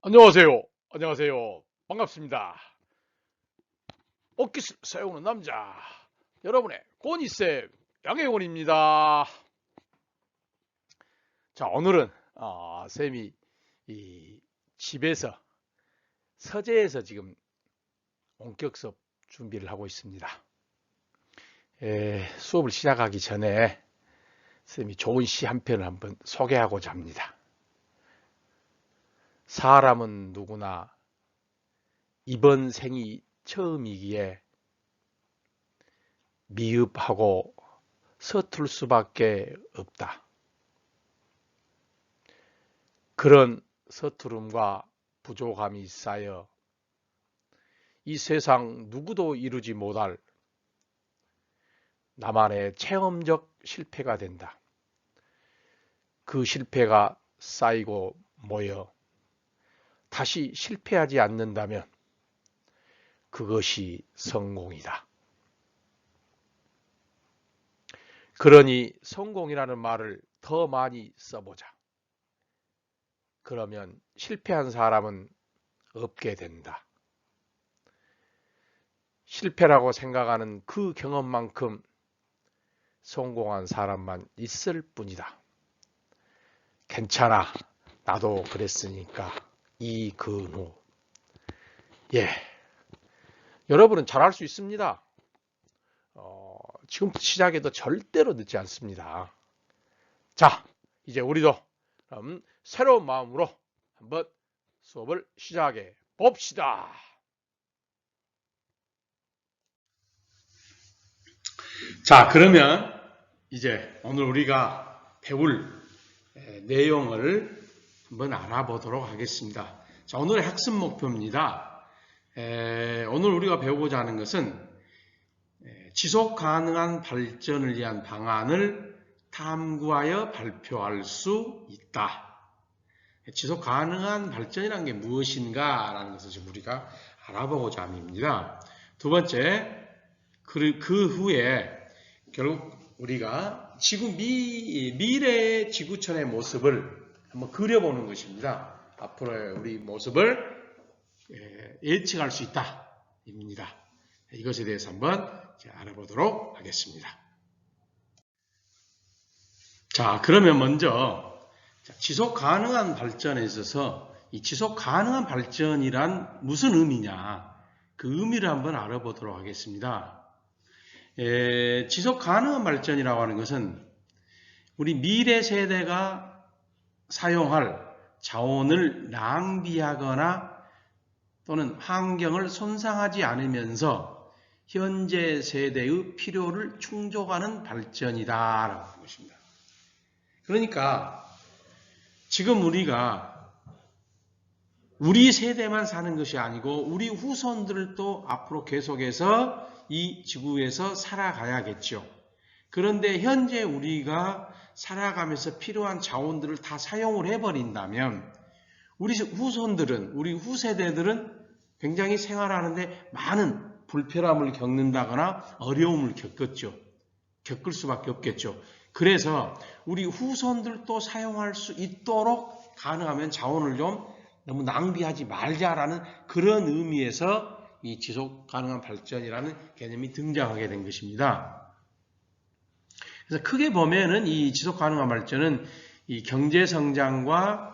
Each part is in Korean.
안녕하세요. 안녕하세요. 반갑습니다. 옷깃을 세우는 남자, 여러분의 고니쌤 양혜원입니다. 자, 오늘은 쌤이 이 집에서 서재에서 지금 원격 수업 준비를 하고 있습니다. 수업을 시작하기 전에 쌤이 좋은 시 한 편을 한번 소개하고자 합니다. 사람은 누구나 이번 생이 처음이기에 미흡하고 서툴 수밖에 없다. 그런 서투름과 부족함이 쌓여 이 세상 누구도 이루지 못할 나만의 체험적 실패가 된다. 그 실패가 쌓이고 모여 다시 실패하지 않는다면 그것이 성공이다. 그러니 성공이라는 말을 더 많이 써보자. 그러면 실패한 사람은 없게 된다. 실패라고 생각하는 그 경험만큼 성공한 사람만 있을 뿐이다. 괜찮아. 나도 그랬으니까. 이근우. 예. 여러분은 잘할 수 있습니다. 지금부터 시작해도 절대로 늦지 않습니다. 자, 이제 우리도 새로운 마음으로 한번 수업을 시작해 봅시다. 자, 그러면 이제 오늘 우리가 배울 내용을 한번 알아보도록 하겠습니다. 자, 오늘의 학습 목표입니다. 오늘 우리가 배우고자 하는 것은 지속 가능한 발전을 위한 방안을 탐구하여 발표할 수 있다. 지속 가능한 발전이라는 게 무엇인가 라는 것을 지금 우리가 알아보고자 합니다. 두 번째, 그 후에 결국 우리가 지구 미래의 지구촌의 모습을 한번 그려보는 것입니다. 앞으로의 우리 모습을 예측할 수 있다. 입니다. 이것에 대해서 한번 알아보도록 하겠습니다. 자, 그러면 먼저 지속 가능한 발전에 있어서 이 지속 가능한 발전이란 무슨 의미냐? 그 의미를 한번 알아보도록 하겠습니다. 지속 가능한 발전이라고 하는 것은 우리 미래 세대가 사용할 자원을 낭비하거나 또는 환경을 손상하지 않으면서 현재 세대의 필요를 충족하는 발전이다라고 하는 것입니다. 그러니까 지금 우리가 우리 세대만 사는 것이 아니고 우리 후손들도 앞으로 계속해서 이 지구에서 살아가야겠죠. 그런데 현재 우리가 살아가면서 필요한 자원들을 다 사용을 해버린다면 우리 후손들은, 우리 후세대들은 굉장히 생활하는데 많은 불편함을 겪는다거나 어려움을 겪을 수밖에 없겠죠. 그래서 우리 후손들도 사용할 수 있도록 가능하면 자원을 좀 너무 낭비하지 말자라는 그런 의미에서 이 지속 가능한 발전이라는 개념이 등장하게 된 것입니다. 그래서 크게 보면은 이 지속 가능한 발전은 이 경제 성장과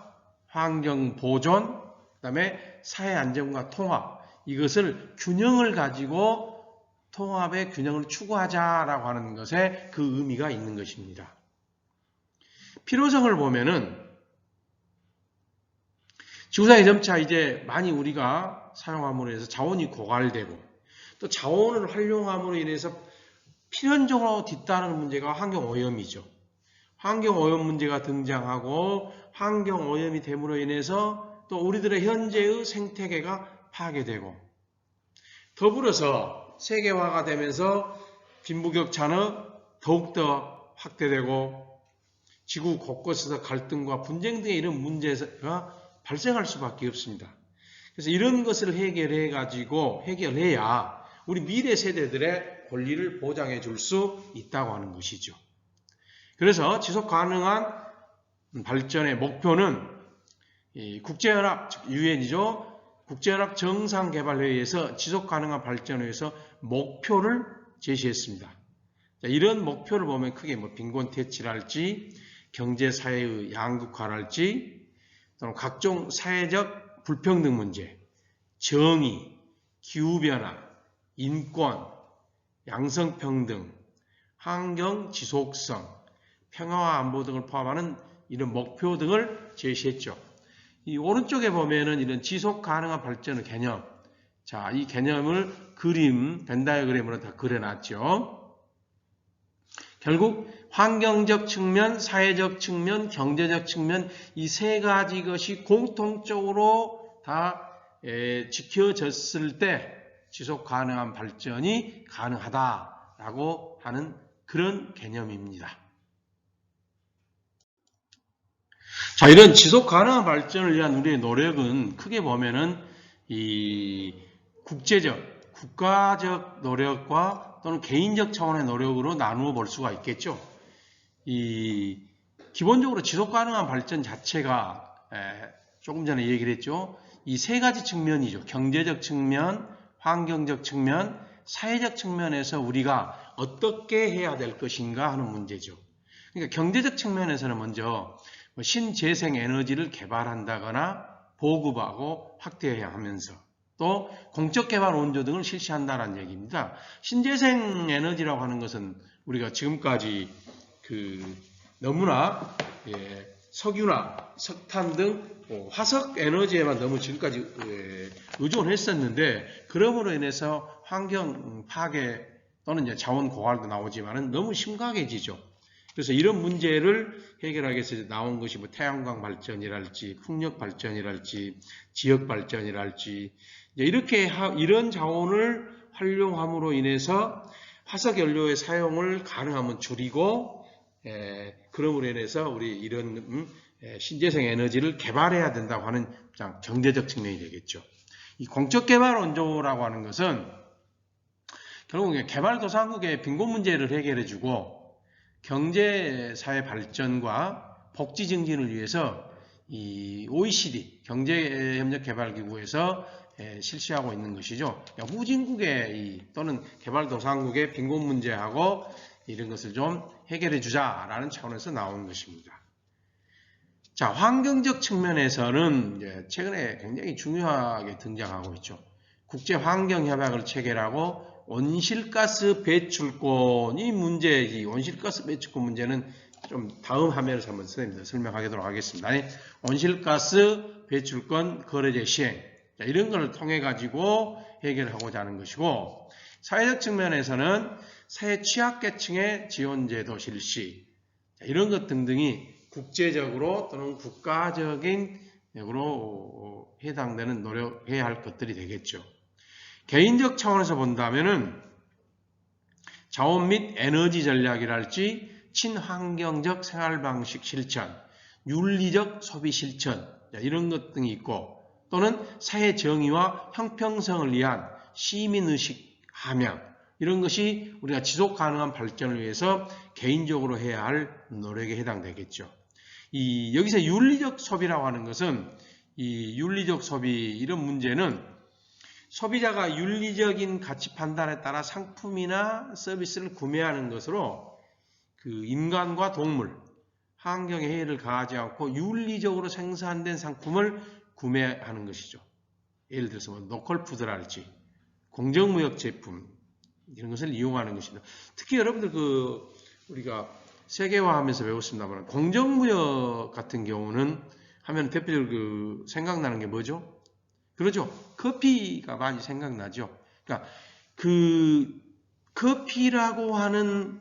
환경 보존, 그다음에 사회 안정과 통합, 이것을 균형을 가지고 통합의 균형을 추구하자라고 하는 것에 그 의미가 있는 것입니다. 필요성을 보면은 지구상에 점차 이제 많이 우리가 사용함으로 해서 자원이 고갈되고 또 자원을 활용함으로 인해서 필연적으로 뒤따르는 문제가 환경오염이죠. 환경오염 문제가 등장하고 환경오염이 됨으로 인해서 또 우리들의 현재의 생태계가 파괴되고 더불어서 세계화가 되면서 빈부격차는 더욱더 확대되고 지구 곳곳에서 갈등과 분쟁 등의 이런 문제가 발생할 수밖에 없습니다. 그래서 이런 것을 해결해야 우리 미래 세대들의 권리를 보장해 줄 수 있다고 하는 것이죠. 그래서 지속 가능한 발전의 목표는 이 국제연합, 즉 유엔이죠. 국제연합 정상개발회의에서 지속가능한 발전을 위해서 목표를 제시했습니다. 자, 이런 목표를 보면 크게 뭐 빈곤퇴치랄지 경제사회의 양극화랄지 또는 각종 사회적 불평등 문제, 정의, 기후변화, 인권, 양성평등, 환경 지속성, 평화와 안보 등을 포함하는 이런 목표 등을 제시했죠. 이 오른쪽에 보면은 이런 지속 가능한 발전의 개념. 자, 이 개념을 벤 다이어그램으로 다 그려놨죠. 결국 환경적 측면, 사회적 측면, 경제적 측면 이 세 가지 것이 공통적으로 다 지켜졌을 때 지속 가능한 발전이 가능하다라고 하는 그런 개념입니다. 자, 이런 지속 가능한 발전을 위한 우리의 노력은 크게 보면은 이 국제적, 국가적 노력과 또는 개인적 차원의 노력으로 나누어 볼 수가 있겠죠. 이 기본적으로 지속 가능한 발전 자체가 조금 전에 얘기를 했죠. 이 세 가지 측면이죠. 경제적 측면, 환경적 측면, 사회적 측면에서 우리가 어떻게 해야 될 것인가 하는 문제죠. 그러니까 경제적 측면에서는 먼저 신재생 에너지를 개발한다거나 보급하고 확대해야 하면서 또 공적 개발 원조 등을 실시한다는 얘기입니다. 신재생 에너지라고 하는 것은 우리가 지금까지 너무나 석유나 석탄 등 화석 에너지에만 너무 지금까지 의존했었는데 그럼으로 인해서 환경 파괴 또는 자원 고갈도 나오지만은 너무 심각해지죠. 그래서 이런 문제를 해결하기 위해서 나온 것이 뭐 태양광 발전이랄지 풍력 발전이랄지 지역 발전이랄지 이렇게 이런 자원을 활용함으로 인해서 화석 연료의 사용을 가능하면 줄이고 그럼으로 인해서 우리 이런 신재생 에너지를 개발해야 된다고 하는 경제적 측면이 되겠죠. 이 공적 개발 원조라고 하는 것은 결국 개발도상국의 빈곤 문제를 해결해주고 경제사회 발전과 복지 증진을 위해서 이 OECD 경제협력개발기구에서 실시하고 있는 것이죠. 후진국의 또는 개발도상국의 빈곤 문제하고 이런 것을 좀 해결해 주자라는 차원에서 나온 것입니다. 자, 환경적 측면에서는 최근에 굉장히 중요하게 등장하고 있죠. 국제환경협약을 체결하고 온실가스 배출권 이 문제, 이 온실가스 배출권 문제는 좀 다음 화면에서 한번 설명하도록 하겠습니다. 온실가스 배출권 거래제 시행 이런 것을 통해 가지고 해결하고자 하는 것이고 사회적 측면에서는 사회 취약계층의 지원제도 실시 이런 것 등등이 국제적으로 또는 국가적인 으로 해당되는 노력해야 할 것들이 되겠죠. 개인적 차원에서 본다면은 자원 및 에너지 전략이랄지 친환경적 생활방식 실천, 윤리적 소비 실천 이런 것 등이 있고 또는 사회 정의와 형평성을 위한 시민의식 함양 이런 것이 우리가 지속 가능한 발전을 위해서 개인적으로 해야 할 노력에 해당되겠죠. 여기서 윤리적 소비라고 하는 것은 이 윤리적 소비 이런 문제는 소비자가 윤리적인 가치 판단에 따라 상품이나 서비스를 구매하는 것으로 인간과 동물, 환경에 해를 가하지 않고 윤리적으로 생산된 상품을 구매하는 것이죠. 예를 들어서 로컬푸드랄지 공정무역 제품 이런 것을 이용하는 것입니다. 특히 여러분들 우리가 세계화하면서 배웠습니다만 공정무역 같은 경우는 하면 대표적으로 생각나는 게 뭐죠? 그러죠. 커피가 많이 생각나죠. 그러니까 커피라고 하는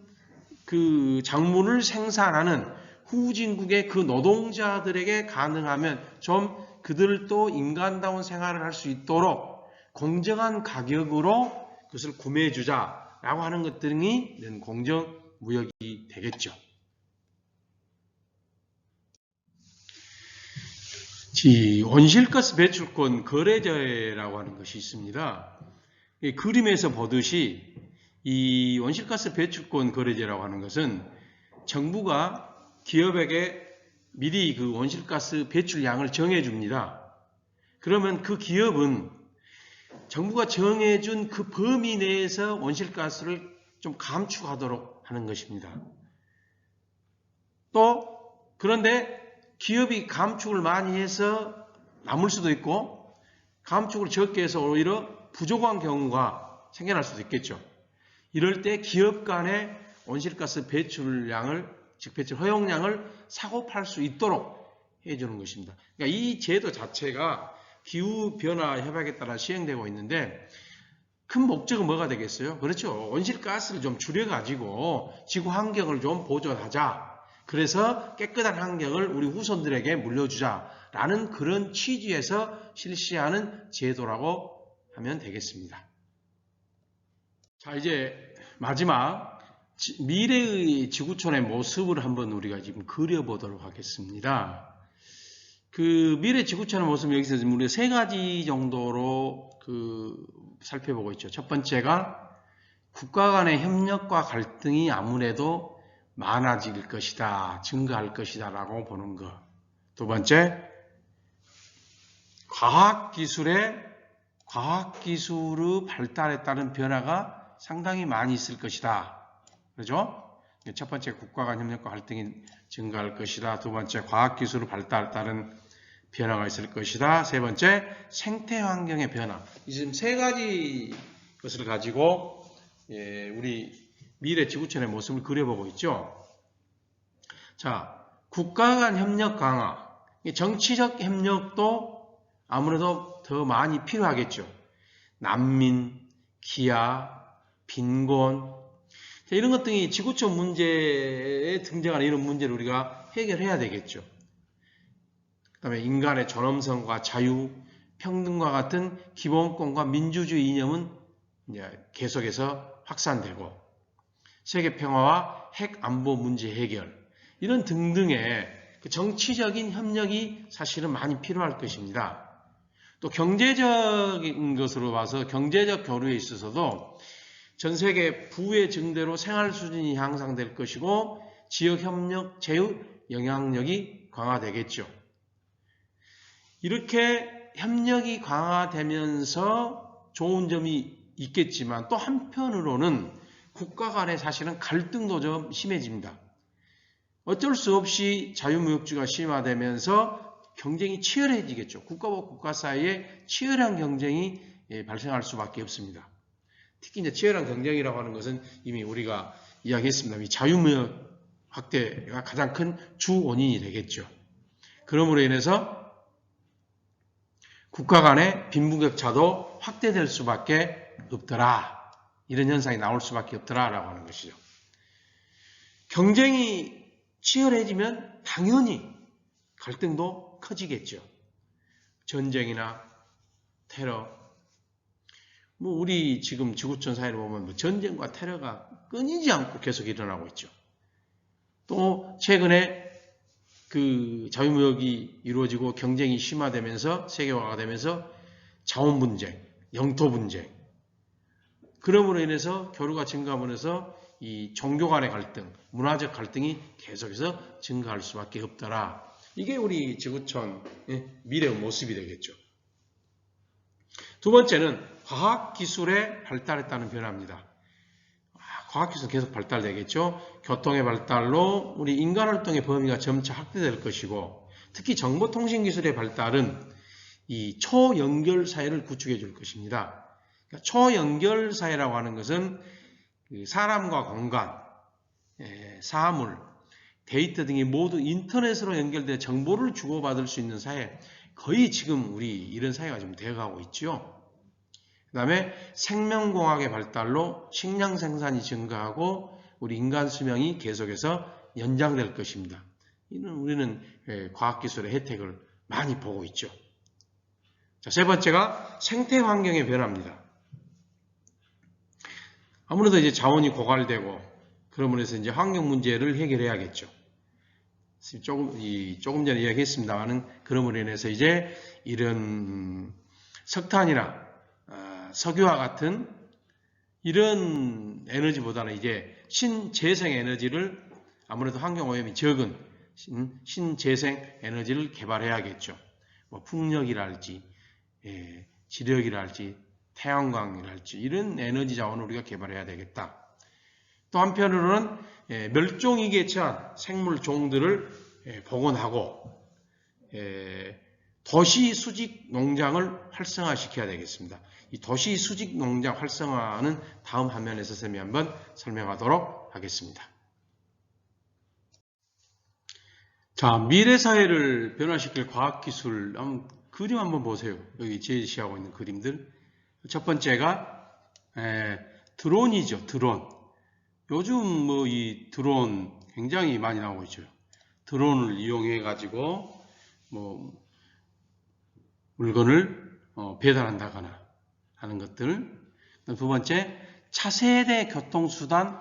작물을 생산하는 후진국의 노동자들에게 가능하면 좀 그들도 인간다운 생활을 할 수 있도록 공정한 가격으로 그것을 구매해 주자라고 하는 것들이 공정무역이 되겠죠. 온실가스 배출권 거래제라고 하는 것이 있습니다. 그림에서 보듯이 이 온실가스 배출권 거래제라고 하는 것은 정부가 기업에게 미리 그 온실가스 배출량을 정해줍니다. 그러면 그 기업은 정부가 정해준 그 범위 내에서 온실가스를 좀 감축하도록 하는 것입니다. 또 그런데 기업이 감축을 많이 해서 남을 수도 있고 감축을 적게 해서 오히려 부족한 경우가 생겨날 수도 있겠죠. 이럴 때 기업 간의 온실가스 배출량을, 즉 배출 허용량을 사고 팔 수 있도록 해주는 것입니다. 그러니까 이 제도 자체가 기후변화 협약에 따라 시행되고 있는데 큰 목적은 뭐가 되겠어요? 그렇죠. 온실가스를 좀 줄여가지고 지구 환경을 좀 보존하자. 그래서 깨끗한 환경을 우리 후손들에게 물려주자라는 그런 취지에서 실시하는 제도라고 하면 되겠습니다. 자, 이제 마지막 미래의 지구촌의 모습을 한번 우리가 지금 그려보도록 하겠습니다. 그 미래 지구촌의 모습 여기서 우리가 세 가지 정도로 살펴보고 있죠. 첫 번째가 국가 간의 협력과 갈등이 아무래도 많아질 것이다, 증가할 것이다 라고 보는 것. 두 번째, 과학기술의 발달에 따른 변화가 상당히 많이 있을 것이다. 그렇죠? 첫 번째, 국가 간 협력과 갈등이 증가할 것이다. 두 번째, 과학기술의 발달에 따른 변화가 있을 것이다. 세 번째, 생태환경의 변화. 이 지금 세 가지 것을 가지고 우리 미래 지구촌의 모습을 그려보고 있죠. 자, 국가 간 협력 강화. 정치적 협력도 아무래도 더 많이 필요하겠죠. 난민, 기아, 빈곤, 이런 것들이 지구촌 문제에 등장하는 이런 문제를 우리가 해결해야 되겠죠. 그 다음에 인간의 존엄성과 자유, 평등과 같은 기본권과 민주주의 이념은 이제 계속해서 확산되고 세계 평화와 핵 안보 문제 해결 이런 등등의 정치적인 협력이 사실은 많이 필요할 것입니다. 또 경제적인 것으로 봐서 경제적 교류에 있어서도 전 세계 부의 증대로 생활 수준이 향상될 것이고 지역 협력, 제휴 영향력이 강화되겠죠. 이렇게 협력이 강화되면서 좋은 점이 있겠지만 또 한편으로는 국가 간에 사실은 갈등도 좀 심해집니다. 어쩔 수 없이 자유무역주의가 심화되면서 경쟁이 치열해지겠죠. 국가와 국가 사이에 치열한 경쟁이 발생할 수밖에 없습니다. 특히 이제 치열한 경쟁이라고 하는 것은 이미 우리가 이야기했습니다. 이 자유무역 확대가 가장 큰 주 원인이 되겠죠. 그러므로 인해서 국가 간의 빈부격차도 확대될 수밖에 없더라. 이런 현상이 나올 수밖에 없더라라고 하는 것이죠. 경쟁이 치열해지면 당연히 갈등도 커지겠죠. 전쟁이나 테러, 우리 지금 지구촌 사회를 보면 전쟁과 테러가 끊이지 않고 계속 일어나고 있죠. 또 최근에 그 자유무역이 이루어지고 경쟁이 심화되면서 세계화가 되면서 자원 분쟁, 영토 분쟁, 그러므로 인해서 교류가 증가하면서 이 종교 간의 갈등, 문화적 갈등이 계속해서 증가할 수밖에 없더라. 이게 우리 지구촌의 미래의 모습이 되겠죠. 두 번째는 과학기술의 발달에 따른 변화입니다. 과학기술은 계속 발달되겠죠. 교통의 발달로 우리 인간활동의 범위가 점차 확대될 것이고 특히 정보통신기술의 발달은 이 초연결 사회를 구축해 줄 것입니다. 그러니까 초연결 사회라고 하는 것은 사람과 공간, 사물, 데이터 등이 모두 인터넷으로 연결돼 정보를 주고받을 수 있는 사회, 거의 지금 우리 이런 사회가 좀 되어가고 있죠. 그 다음에 생명공학의 발달로 식량 생산이 증가하고 우리 인간 수명이 계속해서 연장될 것입니다. 이는 우리는 과학기술의 혜택을 많이 보고 있죠. 자, 세 번째가 생태환경의 변화입니다. 아무래도 이제 자원이 고갈되고 그러므로 해서 이제 환경 문제를 해결해야겠죠. 조금 전에 이야기했습니다만은 그러므로 인해서 이제 이런 석탄이나 석유와 같은 이런 에너지보다는 이제 신재생 에너지를 아무래도 환경 오염이 적은 신재생 에너지를 개발해야겠죠. 뭐 풍력이랄지, 지력이랄지, 태양광이랄지 이런 에너지 자원을 우리가 개발해야 되겠다. 또 한편으로는 멸종위기에 처한 생물 종들을 복원하고 도시 수직 농장을 활성화시켜야 되겠습니다. 이 도시 수직 농장 활성화는 다음 화면에서 쌤이 한번 설명하도록 하겠습니다. 자, 미래 사회를 변화시킬 과학기술 그림 한번 보세요. 여기 제시하고 있는 그림들. 첫 번째가 드론이죠. 드론. 요즘 뭐 이 드론 굉장히 많이 나오고 있죠. 드론을 이용해 가지고 뭐 물건을 배달한다거나 하는 것들. 두 번째, 차세대 교통수단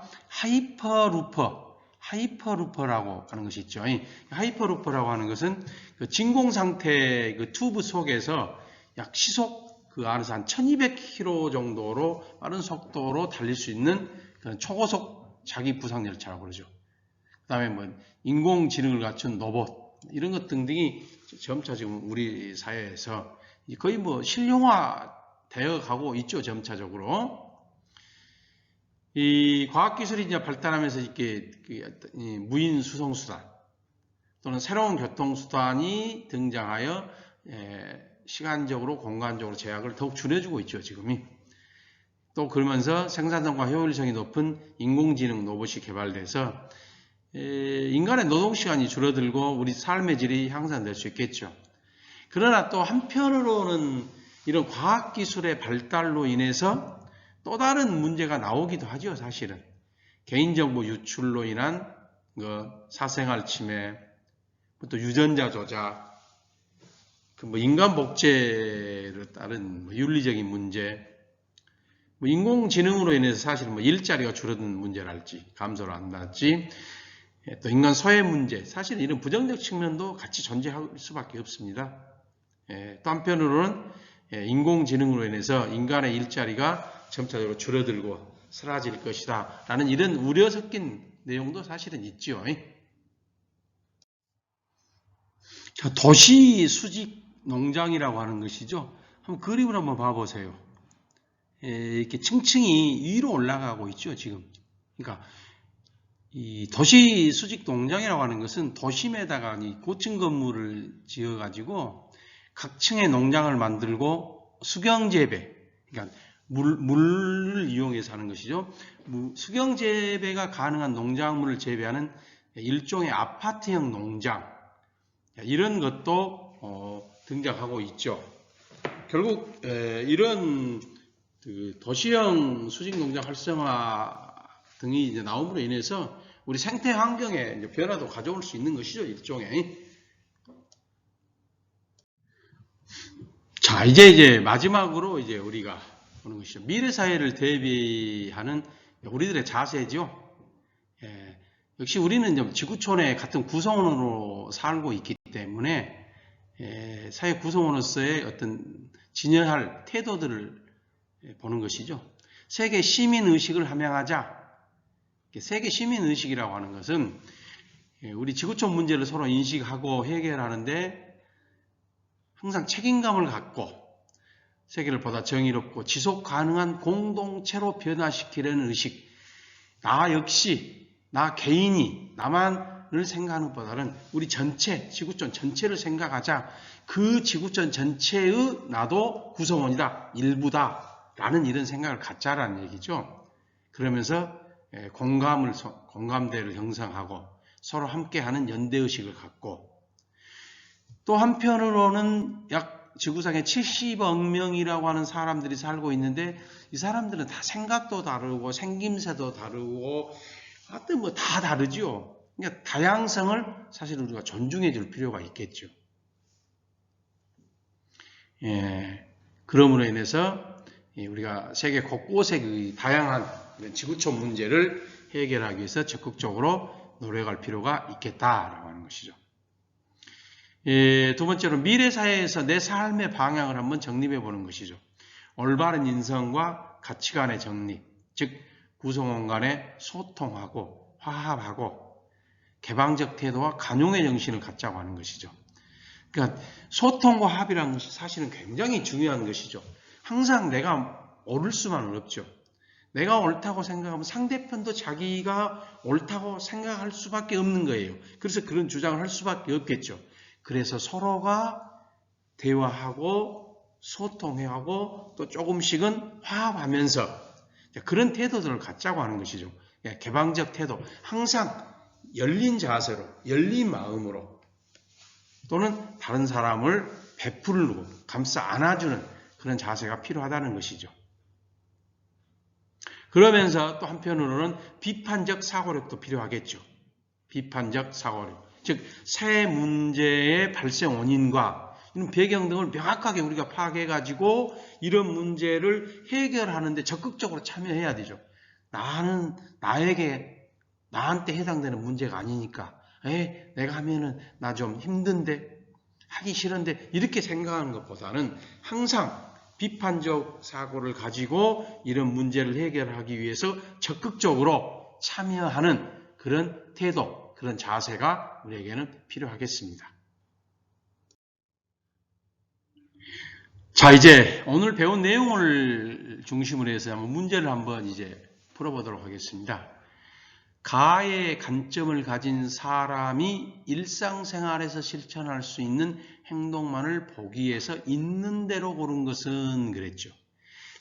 하이퍼루퍼라고 하는 것이 있죠. 하이퍼루퍼라고 하는 것은 그 진공 상태 그 튜브 속에서 약 시속 그 안에서 한 1200km 정도로 빠른 속도로 달릴 수 있는 그런 초고속 자기 부상 열차라고 그러죠. 그 다음에 뭐 인공지능을 갖춘 로봇 이런 것 등등이 점차 지금 우리 사회에서 거의 뭐 실용화 되어 가고 있죠. 점차적으로. 이 과학기술이 이제 발달하면서 이렇게 무인 수송수단 또는 새로운 교통수단이 등장하여 시간적으로 공간적으로 제약을 더욱 줄여주고 있죠. 지금이. 또 그러면서 생산성과 효율성이 높은 인공지능 로봇이 개발돼서 인간의 노동시간이 줄어들고 우리 삶의 질이 향상될 수 있겠죠. 그러나 또 한편으로는 이런 과학기술의 발달로 인해서 또 다른 문제가 나오기도 하죠. 사실은. 개인정보 유출로 인한 사생활 침해, 또 유전자 조작, 뭐 인간 복제를 따른 윤리적인 문제, 뭐 인공지능으로 인해서 사실 뭐 일자리가 줄어든 문제랄지, 감소를 한다든지, 또 인간 소외 문제, 사실 이런 부정적 측면도 같이 존재할 수밖에 없습니다. 또 한편으로는 인공지능으로 인해서 인간의 일자리가 점차적으로 줄어들고 사라질 것이다 라는 이런 우려 섞인 내용도 사실은 있죠. 자, 도시 수직 농장이라고 하는 것이죠. 한번 그림을 한번 봐보세요. 이렇게 층층이 위로 올라가고 있죠, 지금. 그러니까 이 도시 수직 농장이라고 하는 것은 도심에다가 이 고층 건물을 지어가지고 각 층의 농장을 만들고 수경 재배, 그러니까 물을 이용해서 하는 것이죠. 수경 재배가 가능한 농작물을 재배하는 일종의 아파트형 농장, 이런 것도 등장하고 있죠. 결국 이런 도시형 수직 농장 활성화 등이 이제 나옴으로 인해서 우리 생태 환경에 이제 변화도 가져올 수 있는 것이죠. 일종의. 자, 이제 마지막으로 이제 우리가 보는 것이죠. 미래 사회를 대비하는 우리들의 자세죠. 역시 우리는 지구촌의 같은 구성원으로 살고 있기 때문에 사회 구성원으로서의 어떤 진여할 태도들을 보는 것이죠. 세계 시민의식을 함양하자. 세계 시민의식이라고 하는 것은 우리 지구촌 문제를 서로 인식하고 해결하는데 항상 책임감을 갖고 세계를 보다 정의롭고 지속 가능한 공동체로 변화시키려는 의식. 나 역시, 나 개인이 나만을 생각하는 것보다는 우리 전체, 지구촌 전체를 생각하자. 그 지구촌 전체의 나도 구성원이다, 일부다 라는 이런 생각을 갖자라는 얘기죠. 그러면서 공감대를 형성하고 서로 함께하는 연대의식을 갖고 또 한편으로는 약 지구상에 70억 명이라고 하는 사람들이 살고 있는데 이 사람들은 다 생각도 다르고 생김새도 다르고 하여튼 뭐 다 다르죠. 그러니까 다양성을 사실 우리가 존중해 줄 필요가 있겠죠. 그러므로 인해서 우리가 세계 곳곳의 그 다양한 지구촌 문제를 해결하기 위해서 적극적으로 노력할 필요가 있겠다라고 하는 것이죠. 두 번째로 미래 사회에서 내 삶의 방향을 한번 정립해 보는 것이죠. 올바른 인성과 가치관의 정립, 즉 구성원 간에 소통하고 화합하고 개방적 태도와 관용의 정신을 갖자고 하는 것이죠. 그러니까 소통과 합의라는 것이 사실은 굉장히 중요한 것이죠. 항상 내가 옳을 수만은 없죠. 내가 옳다고 생각하면 상대편도 자기가 옳다고 생각할 수밖에 없는 거예요. 그래서 그런 주장을 할 수밖에 없겠죠. 그래서 서로가 대화하고 소통하고 또 조금씩은 화합하면서 그런 태도들을 갖자고 하는 것이죠. 개방적 태도, 항상 열린 자세로, 열린 마음으로 또는 다른 사람을 베풀고 감싸 안아주는 그런 자세가 필요하다는 것이죠. 그러면서 또 한편으로는 비판적 사고력도 필요하겠죠. 비판적 사고력. 즉, 새 문제의 발생 원인과 이런 배경 등을 명확하게 우리가 파악해가지고 이런 문제를 해결하는데 적극적으로 참여해야 되죠. 나한테 해당되는 문제가 아니니까. 내가 하면은 나 좀 힘든데, 하기 싫은데, 이렇게 생각하는 것보다는 항상 비판적 사고를 가지고 이런 문제를 해결하기 위해서 적극적으로 참여하는 그런 태도, 그런 자세가 우리에게는 필요하겠습니다. 자, 이제 오늘 배운 내용을 중심으로 해서 한번 문제를 한번 이제 풀어보도록 하겠습니다. 가의 관점을 가진 사람이 일상생활에서 실천할 수 있는 행동만을 보기 위해서 있는 대로 고른 것은 그랬죠.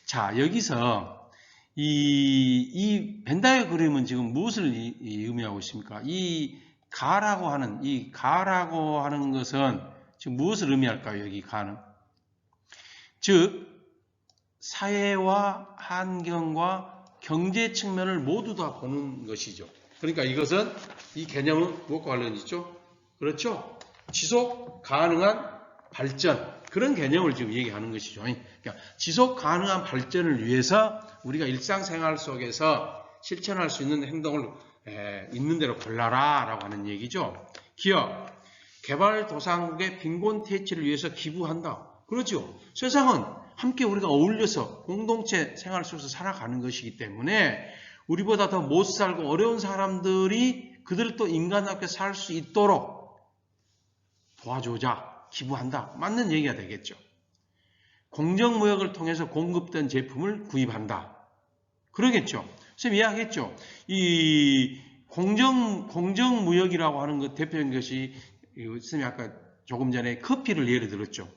자, 여기서 이 벤다이어 그림은 지금 무엇을 의미하고 있습니까? 이 가라고 하는 것은 지금 무엇을 의미할까요? 여기 가는. 즉, 사회와 환경과 경제 측면을 모두 다 보는 것이죠. 그러니까 이것은, 이 개념은 무엇과 관련이 있죠? 그렇죠? 지속 가능한 발전. 그런 개념을 지금 얘기하는 것이죠. 그러니까 지속 가능한 발전을 위해서 우리가 일상생활 속에서 실천할 수 있는 행동을 있는 대로 골라라 라고 하는 얘기죠. 기업, 개발도상국의 빈곤 퇴치를 위해서 기부한다. 그렇죠. 세상은 함께 우리가 어울려서 공동체 생활 속에서 살아가는 것이기 때문에 우리보다 더 못 살고 어려운 사람들이 그들도 인간답게 살 수 있도록 도와주자, 기부한다. 맞는 얘기가 되겠죠. 공정무역을 통해서 공급된 제품을 구입한다. 그러겠죠. 선생님 이야기했죠. 이 공정무역이라고 하는 것 대표적인 것이 선생님이 아까 조금 전에 커피를 예를 들었죠.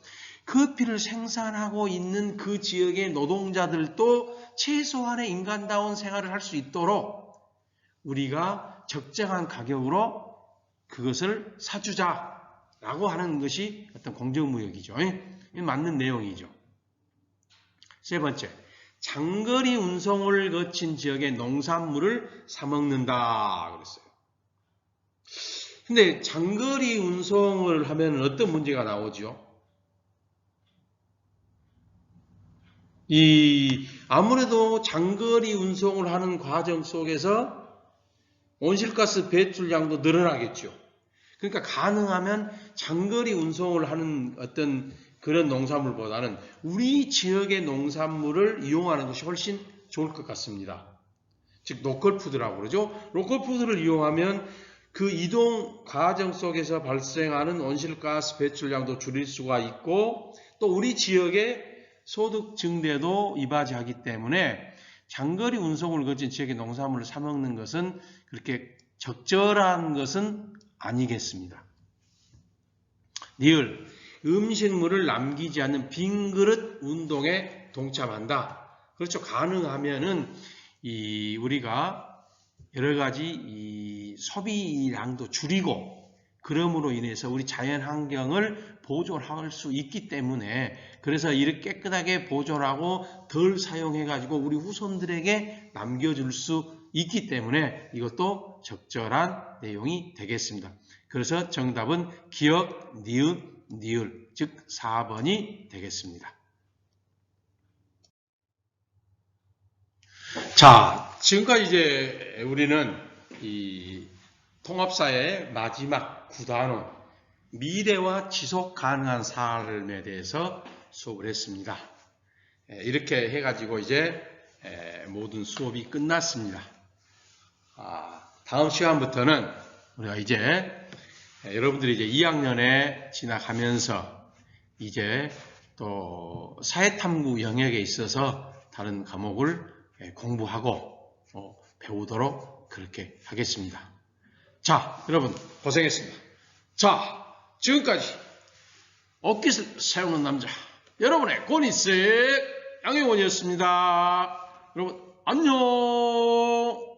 커피를 생산하고 있는 그 지역의 노동자들도 최소한의 인간다운 생활을 할 수 있도록 우리가 적정한 가격으로 그것을 사주자라고 하는 것이 어떤 공정무역이죠. 이 맞는 내용이죠. 세 번째, 장거리 운송을 거친 지역의 농산물을 사먹는다 그랬어요. 근데 장거리 운송을 하면 어떤 문제가 나오죠? 아무래도 장거리 운송을 하는 과정 속에서 온실가스 배출량도 늘어나겠죠. 그러니까 가능하면 장거리 운송을 하는 어떤 그런 농산물보다는 우리 지역의 농산물을 이용하는 것이 훨씬 좋을 것 같습니다. 즉 로컬푸드라고 그러죠. 로컬푸드를 이용하면 그 이동 과정 속에서 발생하는 온실가스 배출량도 줄일 수가 있고 또 우리 지역의 소득 증대도 이바지하기 때문에 장거리 운송을 거친 지역의 농산물을 사 먹는 것은 그렇게 적절한 것은 아니겠습니다. 니을, 음식물을 남기지 않는 빈 그릇 운동에 동참한다. 그렇죠. 가능하면은 우리가 여러 가지 소비량도 줄이고 그럼으로 인해서 우리 자연 환경을 보존할 수 있기 때문에 그래서 이렇게 깨끗하게 보존하고 덜 사용해가지고 우리 후손들에게 남겨줄 수 있기 때문에 이것도 적절한 내용이 되겠습니다. 그래서 정답은 기억, 니은, 니을, 즉 4번이 되겠습니다. 자, 지금까지 이제 우리는 이 통합사의 마지막 9단원 미래와 지속 가능한 삶에 대해서 수업을 했습니다. 이렇게 해가지고 이제 모든 수업이 끝났습니다. 다음 시간부터는 우리가 이제 여러분들이 이제 2학년에 지나가면서 이제 또 사회탐구 영역에 있어서 다른 과목을 공부하고 배우도록 그렇게 하겠습니다. 자, 여러분 고생했습니다. 자, 지금까지 어깨를 세우는 남자 여러분의 권희쌤 양혜원이었습니다. 여러분 안녕.